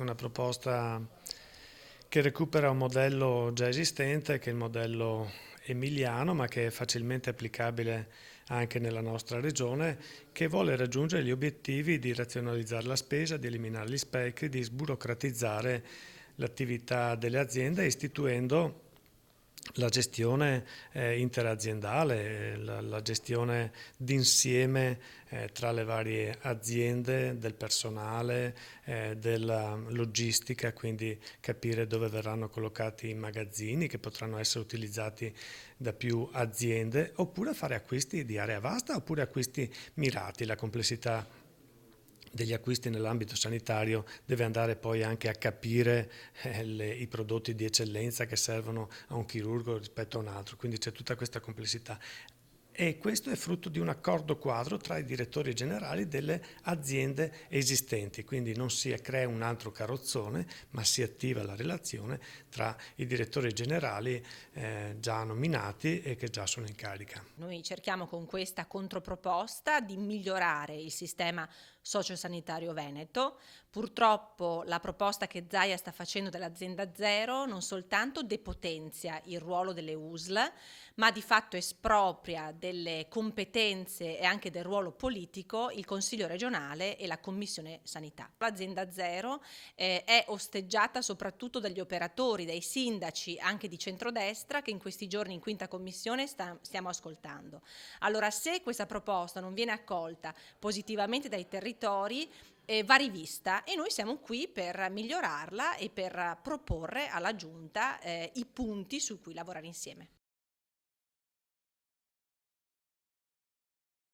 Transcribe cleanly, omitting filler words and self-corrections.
una proposta che recupera un modello già esistente, che è il modello emiliano, ma che è facilmente applicabile anche nella nostra regione, che vuole raggiungere gli obiettivi di razionalizzare la spesa, di eliminare gli sprechi, di sburocratizzare l'attività delle aziende, istituendo la gestione interaziendale, la gestione d'insieme tra le varie aziende, del personale, della logistica, quindi capire dove verranno collocati i magazzini che potranno essere utilizzati da più aziende, oppure fare acquisti di area vasta oppure acquisti mirati. La complessità degli acquisti nell'ambito sanitario deve andare poi anche a capire i prodotti di eccellenza che servono a un chirurgo rispetto a un altro, quindi c'è tutta questa complessità. E questo è frutto di un accordo quadro tra i direttori generali delle aziende esistenti, quindi non si crea un altro carrozzone, ma si attiva la relazione tra i direttori generali già nominati e che già sono in carica. Noi cerchiamo con questa controproposta di migliorare il sistema sociosanitario veneto. Purtroppo la proposta che Zaia sta facendo dell'azienda zero non soltanto depotenzia il ruolo delle USL, ma di fatto espropria delle competenze e anche del ruolo politico il Consiglio regionale e la Commissione Sanità. L'azienda zero è osteggiata soprattutto dagli operatori, dai sindaci anche di centrodestra che in questi giorni in quinta commissione stiamo ascoltando. Allora, se questa proposta non viene accolta positivamente dai territori, va rivista e noi siamo qui per migliorarla e per proporre alla Giunta i punti su cui lavorare insieme.